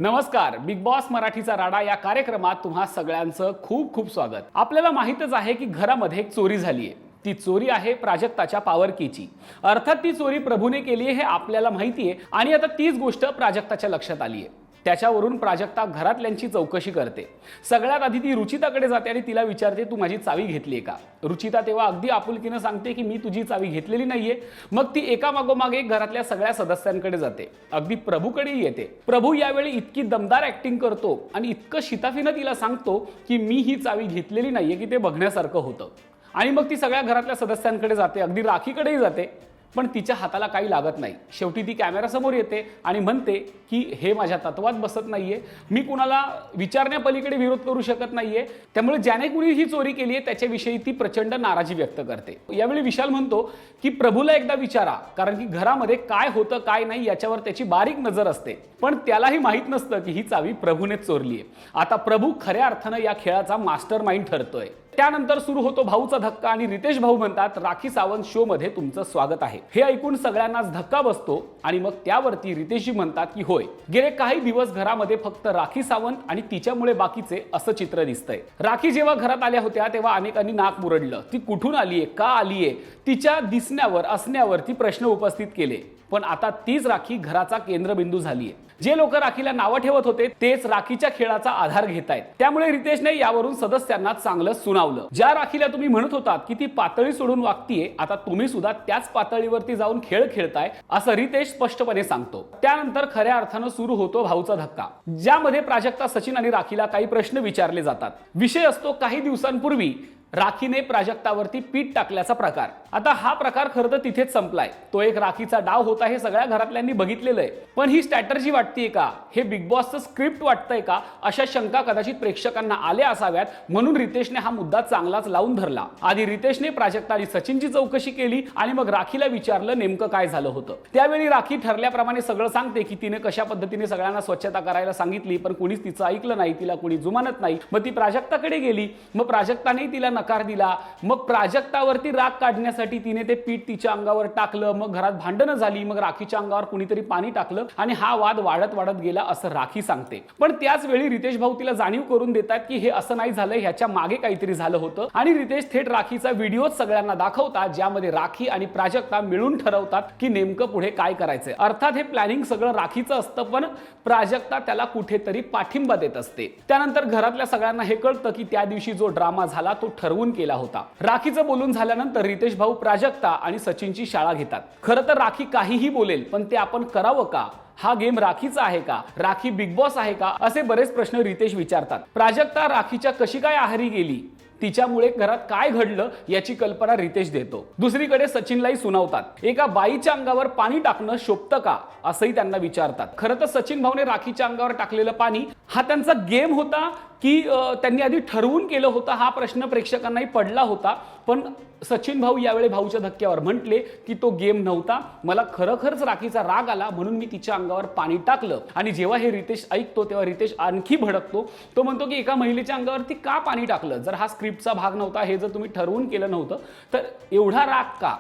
नमस्कार, big boss मराठीचा राडा या कार्यक्रमात तुम्हा सगळ्यांचं खूप खूप स्वागत। आपल्याला माहितच आहे की घरामध्ये एक चोरी झाली आहे। ती चोरी आहे प्राजक्ताच्या पॉवर कीची। अर्थात ती चोरी प्रभूने केली आहे हे आपल्याला माहिती आहे आणि आता तीच गोष्ट प्राजक्ताच्या लक्षात आली आहे। त्याच्यावरून प्राजक्ता घरातल्यांची चौकशी करते। सगळ्यात आधी ती रुचिताकडे जाते आणि तिला विचारते, तू माझी चावी घेतलीये का? रुचिता तेव्हा अगदी आपुलकीने सांगते की मी तुझी चावी घेतलेली नाहीये। मग ती एकामागोमाग एक घरातल्या सगळ्या सदस्यांकडे जाते, अगदी प्रभूकडेही येते। प्रभू यावेळी इतकी दमदार ऍक्टिंग करतो आणि इतकं शिताफीनं तिला सांगतो की मी ही चावी घेतलेली नाहीये की ते बघण्यासारखं होतं। आणि मग ती सगळ्या घरातल्या सदस्यांकडे जाते, अगदी राखीकडेही जाते, पण तिच्या हाताला काही लागत नाही। शेवटी ती कॅमेरासमोर येते आणि म्हणते की हे माझ्या तत्वात बसत नाहीये, मी कुणाला विचारण्यापलीकडे विरोध करू शकत नाहीये, त्यामुळे ज्याने कुणी ही चोरी केली आहे त्याच्याविषयी ती प्रचंड नाराजी व्यक्त करते। यावेळी विशाल म्हणतो की प्रभूला एकदा विचारा, कारण की घरामध्ये काय होतं काय नाही याच्यावर त्याची बारीक नजर असते। पण त्यालाही माहित नसतं की ही चावी प्रभूनेच चोरली आहे। आता प्रभू खऱ्या अर्थानं या खेळाचा मास्टर माइंड ठरतोय। त्यानंतर सुरू होतो भाऊचा धक्का आणि रितेश भाऊ म्हणतात, राखी सावंत शो मध्ये तुमचं स्वागत आहे। हे ऐकून सगळ्यांनाच धक्का बसतो आणि मग त्यावरती रितेशजी म्हणतात की होय, गेले काही दिवस घरामध्ये फक्त राखी सावंत आणि तिच्यामुळे बाकीचे असं चित्र दिसतंय। राखी जेव्हा घरात आल्या होत्या तेव्हा अनेकांनी नाक मुरडलं। ती कुठून आलीये, का आलीये, तिच्या दिसण्यावर असण्यावरती प्रश्न उपस्थित केले। पण आता तीच राखी घराचा केंद्रबिंदू झालीये। जे लोक राखीला नावं ठेवत होते तेच राखीच्या खेळाचा आधार घेतायत। त्यामुळे रितेशने यावरून सदस्यांना चांगलं सुनावलं। ज्या राखीला तुम्ही म्हणत होतात की ती पातळी सोडून वागतीये, आता तुम्ही सुद्धा त्याच पातळीवरती जाऊन खेळ खेळताय, असं रितेश स्पष्टपणे सांगतो। त्यानंतर खऱ्या अर्थानं सुरू होतो भाऊचा धक्का, ज्यामध्ये प्राजक्ता, सचिन आणि राखीला काही प्रश्न विचारले जातात। विषय असतो काही दिवसांपूर्वी राखीने प्राजक्तावरती पीठ टाकल्याचा प्रकार। आता हा प्रकार खरं तर तिथेच संपलाय। तो एक राखीचा डाव होता हे सगळ्या घरातल्यांनी बघितलेलं आहे। पण ही स्ट्रॅटर्जी वाटतेय का, हे बिग बॉसचं स्क्रिप्ट वाटतंय का, अशा शंका कदाचित प्रेक्षकांना आल्या असाव्यात, म्हणून रितेशने हा मुद्दा चांगलाच लावून धरला। आधी रितेशने प्राजक्ता आणि सचिनची चौकशी केली आणि मग राखीला विचारलं नेमकं काय झालं होतं। त्यावेळी राखी ठरल्याप्रमाणे सगळं सांगते की तिने कशा पद्धतीने सगळ्यांना स्वच्छता करायला सांगितली, पण कुणीच तिचं ऐकलं नाही, तिला कुणी जुमानत नाही। मग ती प्राजक्ताकडे गेली, मग प्राजक्ताने तिला नकार दिला। मग प्राजक्तावरती राग काढण्यासाठी तिने ते पीठ तिच्या अंगावर टाकलं, मग घरात भांडणं झाली, मग राखीच्या अंगावर कुणीतरी पाणी टाकलं आणि हा वाद वाढत वाढत गेला असं राखी सांगते। पण त्याच वेळी रितेश भाऊ तिला जाणीव करून देतात की हे असं नाही झालं, ह्याच्या मागे काहीतरी झालं होतं आणि रितेश थेट राखीचा व्हिडिओ सगळ्यांना दाखवतात, ज्यामध्ये राखी आणि प्राजक्ता मिळून ठरवतात की नेमकं पुढे काय करायचंय। अर्थात हे प्लॅनिंग सगळं राखीचं असतं, पण प्राजक्ता त्याला कुठेतरी पाठिंबा देत असते। त्यानंतर घरातल्या सगळ्यांना हे कळतं की त्या दिवशी जो ड्रामा झाला तो ठरवून केला होता। राखीचं बोलून झाल्यानंतर रितेश भाऊ प्राजक्ता आणि सचिनची शाळा घेतात। खरं तर राखी काहीही बोलेल, पण ते आपण करावं का? हा गेम राखीचा आहे का? राखी बिग बॉस आहे का? असे बरेच प्रश्न रितेश विचारतात। प्राजक्ता राखीच्या कशी काय आहारी गेली, तिच्यामुळे घरात काय घडलं याची कल्पना रितेश देतो। दुसरीकडे सचिनलाही सुनावतात, एका बाईच्या अंगावर पाणी टाकणं शोभतं का, असंही त्यांना विचारतात। खरं तर सचिन भाऊने राखीच्या अंगावर टाकलेलं पाणी हा त्यांचा गेम होता की त्यांनी आधी ठरवून केलं होतं, हा प्रश्न प्रेक्षकांनाही पडला होता। पण सचिन भाऊ यावेळी भाऊच्या धक्क्यावर म्हटले की तो गेम नव्हता, मला खरखरच राखीचा राग आला म्हणून मी तिच्या अंगावर पाणी टाकलं। आणि जेव्हा हे रितेश ऐकतो तेव्हा रितेश आणखी भडकतो। तो म्हणतो की एका महिलेच्या अंगावरती का पाणी टाकलं? जर हा स्क्रिप्टचा भाग नव्हता, हे जर तुम्ही ठरवून केलं नव्हतं, तर एवढा राग का?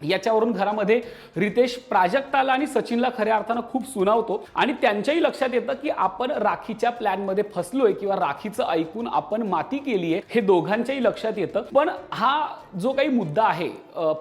याच्यावरून घरामध्ये रितेश प्राजक्ताला आणि सचिनला खऱ्या अर्थानं खूप सुनावतो आणि त्यांच्याही लक्षात येतं की आपण राखीच्या प्लॅन मध्ये फसलोय किंवा राखीचं ऐकून आपण माती केली आहे, हे दोघांच्याही लक्षात येतं। पण हा जो काही मुद्दा आहे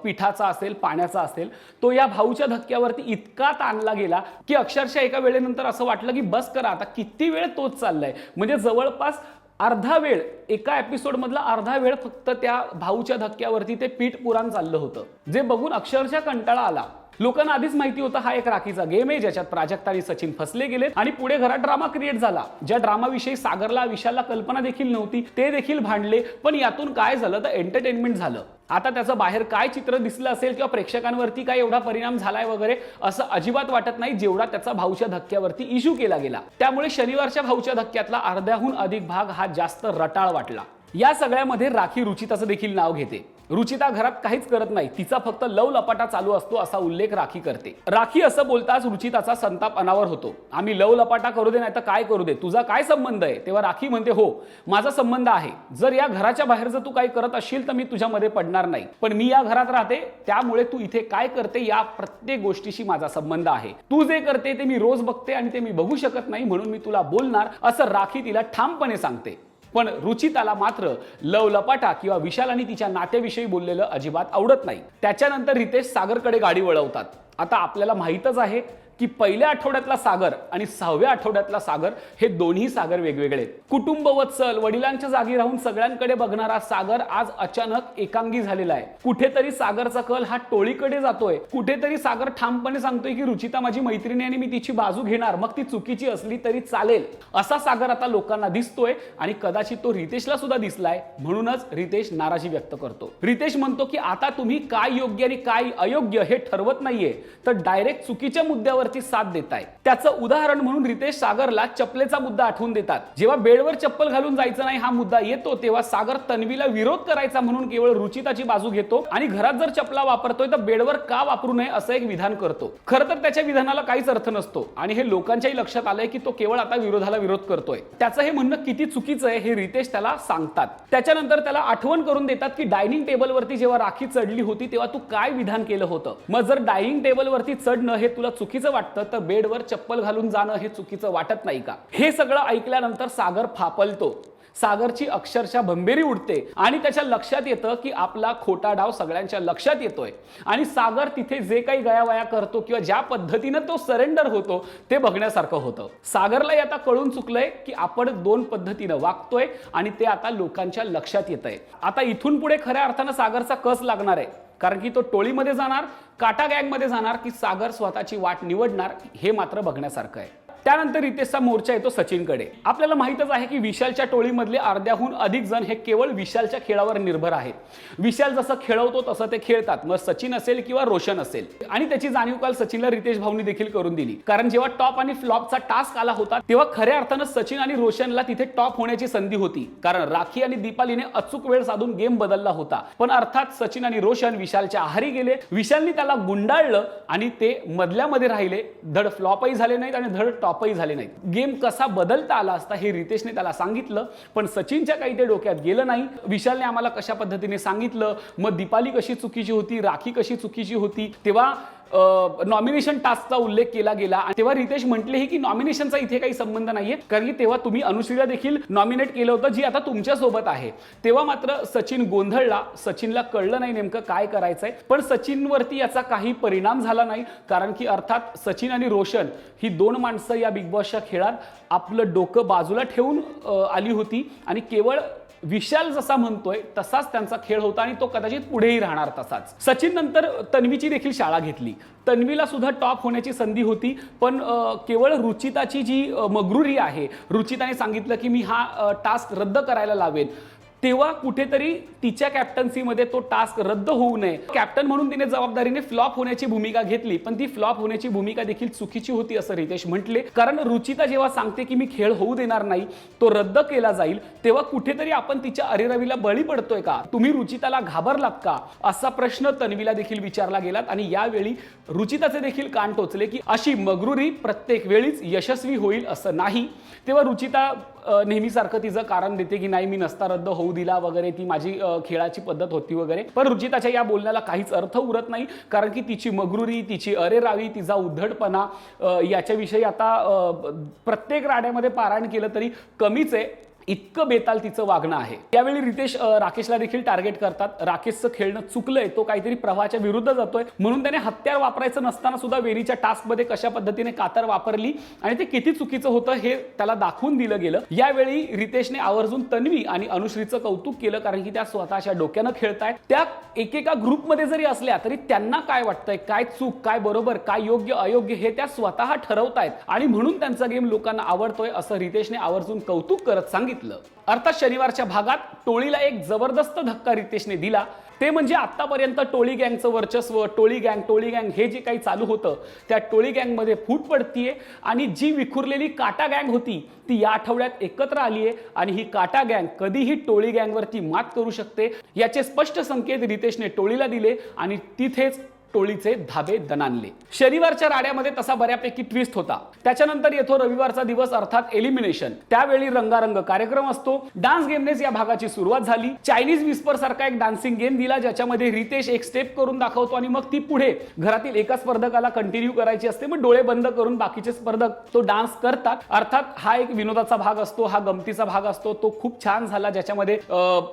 पिठाचा असेल, पाण्याचा असेल, तो या भाऊच्या धक्क्यावरती इतका ताणला गेला की अक्षरशः एका वेळेनंतर असं वाटलं की बस करा आता, किती वेळ तोच चाललाय। म्हणजे जवळपास अर्धा वेळ, एका एपिसोड मधला अर्धा वेळ फक्त त्या भाऊच्या धक्क्यावरती ते पीठ पुराण चाललं होतं, जे बघून अक्षरशः कंटाळा आला। लोकांना आधीच माहिती होतं हा एक राखीचा गेम आहे, ज्याच्यात प्राजक्ता आणि सचिन फसले गेले आणि पुढे घरात ड्रामा क्रिएट झाला। ज्या ड्रामाविषयी सागरला, विशालला कल्पना देखील नव्हती, ते देखील भांडले। पण यातून काय झालं तर एंटरटेनमेंट झालं। आता त्याचं बाहेर काय चित्र दिसलं असेल किंवा प्रेक्षकांवरती काय एवढा परिणाम झालाय वगैरे असं अजिबात वाटत नाही, जेवढा त्याचा भाऊच्या धक्क्यावरती इश्यू केला गेला। त्यामुळे शनिवारच्या भाऊच्या धक्क्यातला अर्ध्याहून अधिक भाग हा जास्त रटाळ वाटला। या सगळ्यामध्ये राखी रुचिताचं देखील नाव घेते। रुचिता घरात काहीच करत नाही, तिचा फक्त लव लपाटा चालू असतो असा उल्लेख राखी करते. राखी असं बोलताच रुचिताचा संताप अनावर होतो. आम्ही लव लपाटा करू दे नाही तर काय करू दे, तुझा काय संबंध आहे? तेव्हा राखी म्हणते, हो माझा संबंध आहे. जर या घराच्या बाहेर जर तू काही करत असशील तर मी तुझ्यामध्ये पडणार नाही, पण मी या घरात राहते त्यामुळे तू इथे काय करते या प्रत्येक गोष्टीशी माझा संबंध आहे. तू जे करते ते मी रोज बघते आणि ते मी बघू शकत नाही, म्हणून मी तुला बोलणार असं राखी तिला ठामपणे सांगते. पण रुचिताला मात्र लवलपाटा किंवा विशाल आणि तिच्या नात्याविषयी बोललेलं अजिबात आवडत नाही. त्याच्यानंतर रितेश सागरकडे गाडी वळवतात. आता आपल्याला माहितच आहे की पहिल्या आठवड्यातला सागर आणि 6व्या आठवड्यातला सागर हे दोन्ही सागर वेगवेगळे आहेत. कुटुंब वत्सल, वडिलांच्या जागी राहून सगळ्यांकडे बघणारा सागर आज अचानक एकांगी झालेला आहे. कुठेतरी सागरचा कल हा टोळीकडे जातोय. कुठेतरी सागर ठामपणे सांगतोय की रुचिता माझी मैत्रिणी आणि मी तिची बाजू घेणार, मग ती चुकीची असली तरी चालेल, असा सागर आता लोकांना दिसतोय आणि कदाचित तो रितेशला सुद्धा दिसलाय. म्हणूनच रितेश नाराजी व्यक्त करतो. रितेश म्हणतो की आता तुम्ही काय योग्य आणि काय अयोग्य हे ठरवत नाहीये, तर डायरेक्ट चुकीच्या मुद्द्यावर साथ देताय. त्याचं उदाहरण म्हणून रितेश सागरला चपलेचा मुद्दा आठवून देतात. जेव्हा बेडवर चप्पल घालून जायचं नाही हा मुद्दा येतो तेव्हा सागर तन्वीला विरोध करायचा म्हणून केवळ रुचिताची बाजू घेतो आणि घरात जर चपला वापरतोय तर बेडवर का वापरू नये असं एक विधान करतो. खरं तर त्याच्या विधानाला काहीच अर्थ नसतो आणि हे लोकांच्याही लक्षात आलंय की तो केवळ आता विरोधाला विरोध करतोय. त्याचं हे म्हणणं किती चुकीचं आहे हे रितेश त्याला सांगतात. त्याच्यानंतर त्याला आठवण करून देतात की डायनिंग टेबलवरती जेव्हा राखी चढली होती तेव्हा तू काय विधान केलं होतं. मग जर डायनिंग टेबलवरती चढणं हे तुला चुकीचं वाटतं तर बेडवर चप्पल घालून जाणं हे चुकीचं वाटत नाही का? हे सगळं ऐकल्यानंतर सागर फापलतो. सागरची अक्षरशः भंबेरी उडते आणि त्याच्या लक्षात येतं की आपला खोटा डाव सगळ्यांच्या लक्षात येतोय आणि सागर तिथे जे काही गयावया करतो किंवा ज्या पद्धतीने तो सरेंडर होतो ते बघण्यासारखं होतं. सागरला आता कळून चुकलंय की आपण दोन पद्धतीने वागतोय आणि ते आता लोकांच्या लक्षात येतंय. आता इथून पुढे खऱ्या अर्थानं सागरचा कस लागणार आहे, कारण की तो टोळीमध्ये जाणार, काटा गँगमध्ये जाणार की सागर स्वतःची वाट निवडणार हे मात्र बघण्यासारखं आहे. त्यानंतर रितेशचा मोर्चा येतो सचिनकडे. आपल्याला माहितच आहे की विशालच्या टोळीमधले अर्ध्याहून अधिक जण हे केवळ विशालच्या खेळावर निर्भर आहेत. विशाल जसं खेळवतो तसं ते खेळतात, मग सचिन असेल किंवा रोशन असेल. आणि त्याची जाणीव काल सचिनला रितेश भाऊनी देखील करून दिली, कारण जेव्हा टॉप आणि फ्लॉपचा टास्क आला होता तेव्हा खऱ्या अर्थानं सचिन आणि रोशनला तिथे टॉप होण्याची संधी होती, कारण राखी आणि दीपालीने अचूक वेळ साधून गेम बदलला होता. पण अर्थात सचिन आणि रोशन विशालच्या आहारी गेले. विशालनी त्याला गुंडाळलं आणि ते मधल्यामध्ये राहिले. धड फ्लॉपही झाले नाहीत आणि धड टॉपही झाले नाहीत. गेम कसा बदलता आला असता हे रितेशने त्याला सांगितलं, पण सचिनच्या काही ते डोक्यात गेलं नाही. विशालने आम्हाला कशा पद्धतीने सांगितलं, मग दीपाली कशी चुकीची होती, राखी कशी चुकीची होती, तेव्हा नॉमिनेशन टास्कचा उल्लेख केला गेला. तेव्हा रितेश म्हटलेही की नॉमिनेशनचा इथे काही संबंध नाहीये, कारण की तेव्हा तुम्ही अनुश्रीला देखील नॉमिनेट केलं होतं जी आता तुमच्या सोबत आहे. तेव्हा मात्र सचिन गोंधळला. सचिनला कळलं नाही नेमकं काय करायचंय, पण सचिनवरती याचा काही परिणाम झाला नाही, कारण की अर्थात सचिन आणि रोशन ही दोन माणसं या बिग बॉसच्या खेळात आपलं डोकं बाजूला ठेवून आली होती आणि केवळ विशाल जसा म्हणतोय तसाच त्यांचा खेळ होता आणि तो कदाचित पुढेही राहणार तसाच. सचिन नंतर तन्वीची देखील शाळा घेतली. तन्वीला सुद्धा टॉप होण्याची संधी होती, पण केवळ रुचिताची जी मगरुरी आहे, रुचिताने सांगितलं की मी हा टास्क रद्द करायला लावेन, तेव्हा कुठेतरी तिच्या कॅप्टन्सीमध्ये तो टास्क रद्द होऊ नये कॅप्टन म्हणून तिने जबाबदारीने फ्लॉप होण्याची भूमिका घेतली. पण ती फ्लॉप होण्याची भूमिका देखील चुकीची होती असं रितेश म्हटले, कारण रुचिता जेव्हा सांगते की मी खेळ होऊ देणार नाही, तो रद्द केला जाईल, तेव्हा कुठेतरी आपण तिच्या अरेरावीला बळी पडतोय का? तुम्ही रुचिताला घाबरलात का? असा प्रश्न तन्वीला देखील विचारला गेलात आणि यावेळी रुचिताचे देखील कान टोचले की अशी मगरुरी प्रत्येक वेळीच यशस्वी होईल असं नाही. तेव्हा रुचिता नेहमीसारखं तिचं कारण देते की नाही मी नसता रद्द होऊ दिला वगैरे, ती माझी खेळाची पद्धत होती वगैरे. पण रुचिताच्या या बोलण्याला काहीच अर्थ उरत नाही, कारण की तिची मगरुरी, तिची अरेरावी, तिचा उद्धटपणा याच्याविषयी आता प्रत्येक राड्यामध्ये पारायण केलं तरी कमीच आहे. इतकं बेताल तिचं वागणं आहे. यावेळी रितेश राकेशला देखील टार्गेट करतात. राकेशचं खेळणं चुकलंय, तो काहीतरी प्रवाहाच्या विरुद्ध जातोय, म्हणून त्याने हत्यार वापरायचं नसताना सुद्धा वेरीच्या टास्कमध्ये कशा पद्धतीने कातर वापरली आणि ते किती चुकीचं होतं हे त्याला दाखवून दिलं गेलं. यावेळी रितेशने आवर्जून तन्वी आणि अनुश्रीचं कौतुक केलं, कारण की त्या स्वतःच्या डोक्यानं खेळतायत. त्या एकेका ग्रुपमध्ये जरी असल्या तरी त्यांना काय वाटतंय, काय चूक, काय बरोबर, काय योग्य अयोग्य हे त्या स्वतः ठरवतायत आणि म्हणून त्यांचा गेम लोकांना आवडतोय असं रितेशने आवर्जून कौतुक करत सांगितलं. सांगितलं। अर्थात शनिवारच्या भागात टोळीला एक जबरदस्त धक्का रितेशने दिला, ते म्हणजे आतापर्यंत टोळी गँगचं वर्चस्व, टोळी गँग हे जे काही चालू होतं त्या टोळी गँगमध्ये फूट पडतीये आणि जी विखुरलेली काटा गँग होती ती या आठवड्यात एकत्र आली आहे आणि ही काटा गँग कधीही टोळी गँगवरती मात करू शकते याचे स्पष्ट संकेत रितेशने टोळीला दिले आणि तिथेच टोळीचे धाबे दणाणले। शनिवारच्या राड्यामध्ये तसा बऱ्यापैकी ट्विस्ट होता। त्याच्यानंतर येतो रविवारचा दिवस अर्थात एलिमिनेशन। त्यावेळी रंगारंग कार्यक्रम असतो। डान्स गेमनेच या भागाची सुरुवात झाली। चायनीज विस्पर सारखा एक डान्सिंग गेम दिला ज्याच्यामध्ये रितेश एक स्टेप करून दाखवतो आणि मग ती पुढे घरातील एका स्पर्धकाला कंटिन्यू करायची असते। मग डोळे बंद करून बाकीचे स्पर्धक तो डान्स करतात। अर्थात हा एक विनोदाचा भाग असतो, हा गमतीचा भाग असतो। तो खूप छान झाला ज्याच्यामध्ये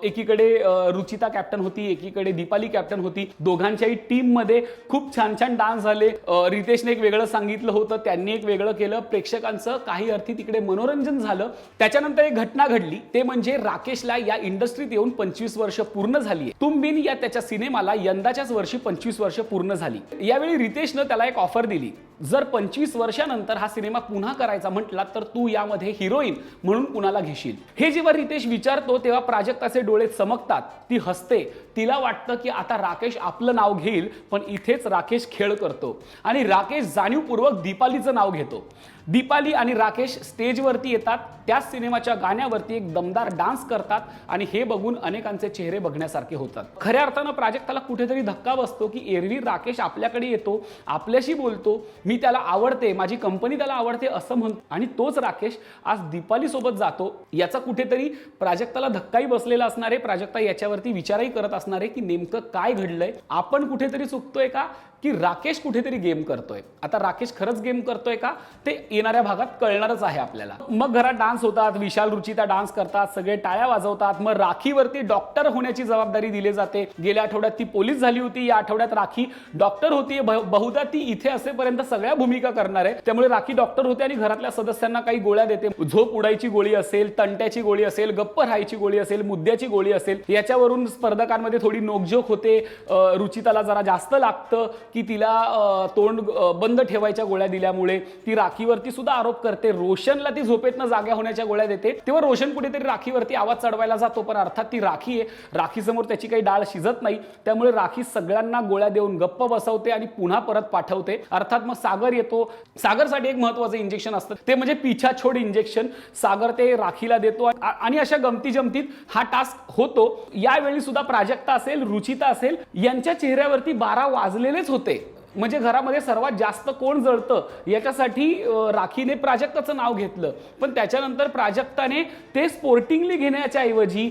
एकीकडे रुचिता कॅप्टन होती, एकीकडे दीपाली कॅप्टन होती। दोघांच्याही टीम मध्ये खूप छान छान डान्स झाले। रितेशने एक वेगळं सांगितलं होतं, त्यांनी एक वेगळं केलं। प्रेक्षकांचं काही अर्थी तिकडे मनोरंजन झालं। त्याच्यानंतर एक घटना घडली, ते म्हणजे राकेशला या इंडस्ट्रीत येऊन 25 वर्ष पूर्ण झाली। तुम बिन या त्याच्या सिनेमाला यंदाच्याच वर्षी 25 वर्ष पूर्ण झाली। यावेळी रितेशनं त्याला एक ऑफर दिली, जर 25 वर्षानंतर हा सिनेमा पुन्हा करायचा म्हटला तर तू यामध्ये हिरोईन म्हणून कुणाला घेशील। हे जेव्हा रितेश विचारतो तेव्हा प्राजक्ताचे डोळे चमकतात, ती हसते। तिला वाटतं की आता राकेश आपलं नाव घेईल, पण इथेच राकेश खेळ करतो आणि राकेश जाणीवपूर्वक दीपालीचं नाव घेतो। दीपाली आणि राकेश स्टेजवरती येतात, त्याच सिनेमाच्या गाण्यावरती एक दमदार डान्स करतात आणि हे बघून अनेकांचे चेहरे बघण्यासारखे होतात। खऱ्या अर्थानं प्राजक्ताला कुठेतरी धक्का बसतो की एरवी राकेश आपल्याकडे येतो, आपल्याशी बोलतो, मी त्याला आवडते, माझी कंपनी त्याला आवडते असं म्हणतो आणि तोच राकेश आज दीपाली सोबत जातो। याचा कुठेतरी प्राजक्ताला धक्काही बसलेला असणार आहे। प्राजक्ता याच्यावरती विचारही करत असणार आहे की नेमकं काय घडलंय, आपण कुठेतरी चुकतोय का की राकेश कुठेतरी गेम करतोय। आता राकेश खरंच गेम करतोय का ते येणाऱ्या भागात कळणारच आहे आपल्याला। मग घरात डान्स होतात, विशाल रुचिता डान्स करतात, सगळे टाळ्या वाजवतात। मग राखीवरती डॉक्टर होण्याची जबाबदारी दिली जाते। गेल्या आठवड्यात ती पोलीस झाली होती, या आठवड्यात राखी डॉक्टर होती। बहुधा ती इथे असेपर्यंत सगळ्या भूमिका करणार आहे, त्यामुळे राखी डॉक्टर होते आणि घरातल्या सदस्यांना काही गोळ्या देते। झोप उडायची गोळी असेल, तंट्याची गोळी असेल, गप्प राहायची गोळी असेल, मुद्द्याची गोळी असेल, याच्यावरून स्पर्धकांमध्ये थोडी नोकझोक होते। रुचिताला जरा जास्त लागतं की तिला तोंड बंद ठेवायच्या गोळ्या दिल्यामुळे। ती राखीवरती सुद्धा आरोप करते। रोशनला ती झोपेतनं जाग्या होण्याच्या गोळ्या देते, तेव्हा रोशन कुठेतरी राखीवरती आवाज चढवायला जातो, पण अर्थात ती राखी आहे, राखीसमोर त्याची काही डाळ शिजत नाही, त्यामुळे राखी सगळ्यांना गोळ्या देऊन गप्प बसवते आणि पुन्हा परत पाठवते। अर्थात मग सागर येतो। सागरसाठी एक महत्त्वाचं इंजेक्शन असतं, ते म्हणजे पिछा छोड इंजेक्शन। सागर ते राखीला देतो आणि अशा गमती जमतीत हा टास्क होतो। यावेळी सुद्धा प्राजक्ता असेल, रुचिता असेल, यांच्या चेहऱ्यावरती 12 वाजलेलेच होते। म्हणजे घरामध्ये सर्वात जास्त कोण जळतं याच्यासाठी राखीने प्राजक्ताचं नाव घेतलं, पण त्याच्यानंतर प्राजक्ताने ते स्पोर्टिंगली घेण्याच्या ऐवजी,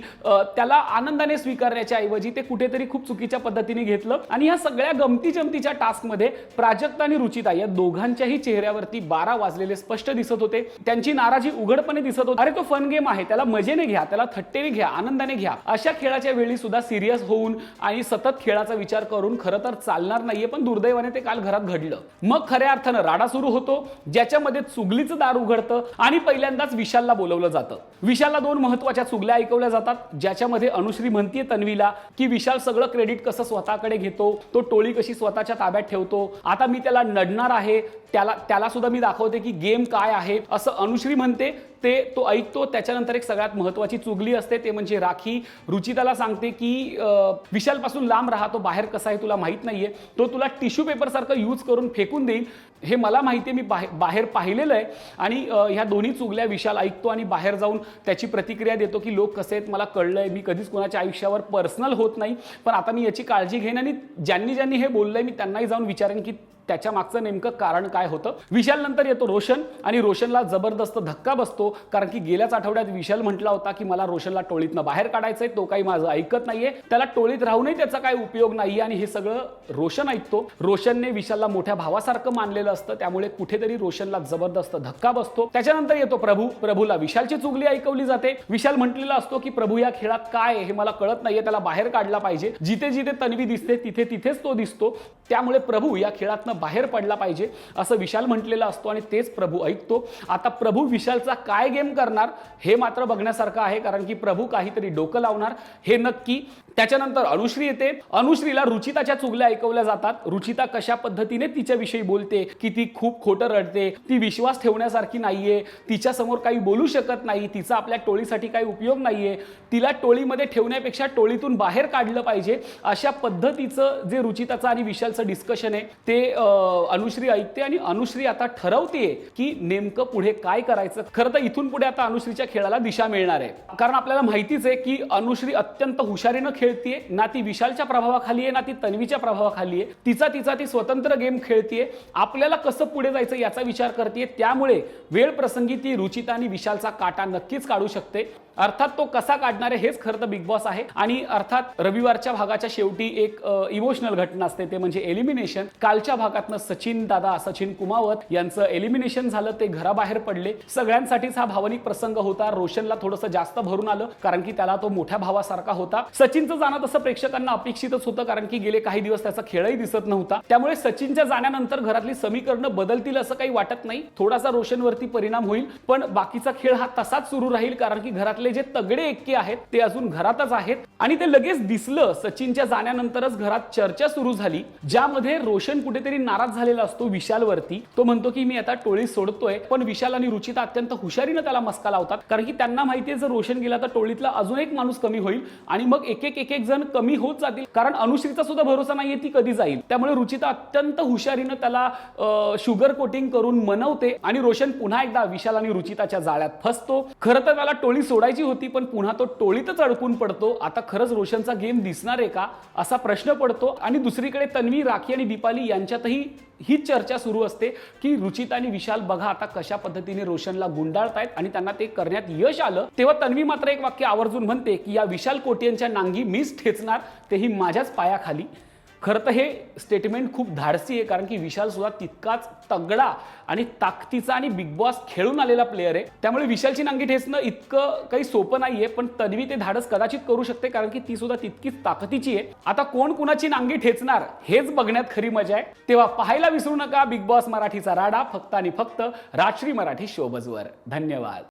त्याला आनंदाने स्वीकारण्याच्या ऐवजी ते कुठेतरी खूप चुकीच्या पद्धतीने घेतलं आणि या सगळ्या गमती जमतीच्या टास्कमध्ये प्राजक्ता आणि रुचिता या दोघांच्याही चेहऱ्यावरती 12 वाजलेले स्पष्ट दिसत होते। त्यांची नाराजी उघडपणे दिसत होती। अरे तो फन गेम आहे, त्याला मजेने घ्या, त्याला थट्टेने घ्या, आनंदाने घ्या। अशा खेळाच्या वेळी सुद्धा सिरियस होऊन आणि सतत खेळाचा विचार करून खरं तर चालणार नाहीये, पण दुर्दैवाने ते काल घरात घडलं। मग खऱ्या अर्थानं राडा सुरू होतो, ज्याच्यामध्ये चुगलीचं दार उघडतं आणि पहिल्यांदाच विशालला बोलवलं जातं। विशालला 2 महत्त्वाच्या चुगल्या ऐकवल्या जातात, ज्याच्यामध्ये अनुश्री म्हणतीये तन्वीला की विशाल सगळं क्रेडिट कसं स्वतःकडे घेतो, तो टोळी कशी स्वतःच्या ताब्यात ठेवतो, आता मी त्याला नडणार आहे, त्याला सुद्धा मी दाखवते की गेम काय आहे असं अनुश्री म्हणते। ते तो ऐकतो। त्याच्यानंतर एक सगळ्यात महत्त्वाची चुगली असते, ते म्हणजे राखी रुचिताला सांगते की विशाल पासून लांब राहा, तो बाहेर कसा आहे तुला माहित नाहीये, तो तुला टिश्यू पेपर सारखं यूज करून फेकून देईल, हे मला माहिती आहे, मी बाहेर पाहिलेलं आहे। आणि ह्या दोन्ही चुगल्या विशाल ऐकतो आणि बाहेर जाऊन त्याची प्रतिक्रिया देतो की लोक कसे आहेत मला कळलंय, मी कधीच कोणाच्या आयुष्यावर पर्सनल होत नाही, पण आता मी याची काळजी घेईन आणि ज्यांनी हे बोललंय मी त्यांनाही जाऊन विचारेन की त्याच्या मागचं नेमकं कारण काय होतं। विशाल नंतर येतो रोशन आणि रोशनला जबरदस्त धक्का बसतो, कारण की गेल्याच आठवड्यात विशाल म्हटला होता की मला रोशनला टोळीतनं बाहेर काढायचंय, तो काही माझं ऐकत नाहीये, त्याला टोळीत राहूनही त्याचा काही उपयोग नाहीये आणि हे सगळं रोशन ऐकतो। रोशनने विशालला मोठ्या भावासारखं मानलेलं असतं, त्यामुळे कुठेतरी रोशनला जबरदस्त धक्का बसतो। त्याच्यानंतर येतो प्रभूला विशालची चुगली ऐकवली जाते। विशाल म्हटलेला असतो की प्रभू या खेळात काय हे मला कळत नाहीये, त्याला बाहेर काढला पाहिजे, जिथे जिथे तन्वी दिसते तिथेच तो दिसतो। त्यामुळे प्रभू या खेळातनं बाहेर पडला पाहिजे असं विशाल म्हटलेलं असतो आणि तेच प्रभू ऐकतो. आता प्रभू विशालचा काय गेम करणार हे मात्र बघण्यासारखं आहे, कारण की प्रभू काहीतरी डोकं लावणार हे नक्की. त्याच्यानंतर अनुश्री येते. अनुश्रीला रुचिताच्या चुगल्या ऐकवल्या जातात. रुचिता कशा पद्धतीने तिच्याविषयी बोलते की ती खूप खोटं रडते, ती विश्वास ठेवण्यासारखी नाहीये, तिच्या समोर काही बोलू शकत नाही, तिचा आपल्या टोळीसाठी काही उपयोग नाहीये, तिला टोळीमध्ये ठेवण्यापेक्षा टोळीतून बाहेर काढलं पाहिजे, अशा पद्धतीचं जे रुचिताचं आणि विशालचं डिस्कशन आहे ते अनुश्री ऐकते आणि अनुश्री आता ठरवते की नेमकं पुढे काय करायचं. खरं तर इथून पुढे आता अनुश्रीच्या खेळाला दिशा मिळणार आहे, कारण आपल्याला माहितीच आहे की अनुश्री अत्यंत हुशारीनं खेळतीये. ना ती विशालच्या प्रभावाखाली आहे ना ती तन्वीच्या प्रभावाखाली आहे. तिचा ती स्वतंत्र गेम खेळतीये. आपल्याला कसं पुढे जायचं याचा विचार करते. त्यामुळे वेळ प्रसंगी ती रुचिता आणि विशालचा काटा नक्कीच काढू शकते. अर्थात तो कसा काढणार आहे हेच खरं तर बिग बॉस आहे. आणि अर्थात रविवारच्या भागाच्या शेवटी एक इमोशनल घटना असते, ते म्हणजे एलिमिनेशन. कालच्या भागातनं सचिन कुमावत यांचं एलिमिनेशन झालं, ते घराबाहेर पडले. सगळ्यांसाठीच हा भावनिक प्रसंग होता. रोशनला थोडंसं जास्त भरून आलं, कारण की त्याला तो मोठ्या भावासारखा होता. सचिनचं जाणं तसं प्रेक्षकांना अपेक्षितच होतं, कारण की गेले काही दिवस त्याचा खेळही दिसत नव्हता. त्यामुळे सचिनच्या जाण्यानंतर घरातली समीकरणं बदलतील असं काही वाटत नाही. थोडासा रोशनवरती परिणाम होईल, पण बाकीचा खेळ हा तसाच सुरू राहील, कारण की घरातले जे तगडे एक्के आहेत ते अजून घरातच आहेत. आणि ते लगेच दिसलं. सचिनच्या जाण्यानंतरच घरात चर्चा सुरू झाली, ज्यामध्ये रोशन कुठेतरी नाराज झालेला असतो विशालवरती. तो म्हणतो की मी आता टोळी सोडतोय, पण विशाल आणि रुचिता अत्यंत हुशारीनं त्याला मस्का लावतात, कारण की त्यांना माहितीये जर रोशन गेला तर टोळीतला अजून एक माणूस कमी होईल आणि मग एक एक जण कमी होत जातील, कारण अनुश्रीचा सुद्धा भरोसा नाहीये ती कधी जाईल. त्यामुळे रुचिता अत्यंत हुशारीनं त्याला शुगर कोटिंग करून मनवते आणि रोशन पुन्हा एकदा विशाल आणि रुचिताच्या जाळ्यात फसतो. खरं तर त्याला टोळी सोडायची होती, पण पुन्हा तो टोळीतच अडकून पडतो. आता खरंच रोशनचा गेम दिसणार आहे का असा प्रश्न पडतो. आणि दुसरीकडे तन्वी, राखी आणि दीपाली यांच्यातही हीच चर्चा सुरू असते की रुचिता आणि विशाल बघा आता कशा पद्धतीने रोशनला गुंडाळतायत आणि त्यांना ते करण्यात यश आलं. तेव्हा तन्वी मात्र एक वाक्य आवर्जून म्हणते की या विशाल कोटियांच्या नांगी मीच ठेचणार, तेही माझ्याच पायाखाली. खरं तर हे स्टेटमेंट खूप धाडसी आहे, कारण की विशाल सुद्धा तितकाच तगडा आणि ताकदीचा आणि बिग बॉस खेळून आलेला प्लेअर आहे. त्यामुळे विशालची नांगी ठेचणं इतकं काही सोपं नाहीये, पण तन्वी ते धाडस कदाचित करू शकते, कारण की ती सुद्धा तितकीच ताकदीची आहे. आता कोण कुणाची नांगी ठेचणार हेच बघण्यात खरी मजा आहे. तेव्हा पाहायला विसरू नका बिग बॉस मराठीचा राडा, फक्त आणि फक्त राजश्री मराठी शोबजवर. धन्यवाद.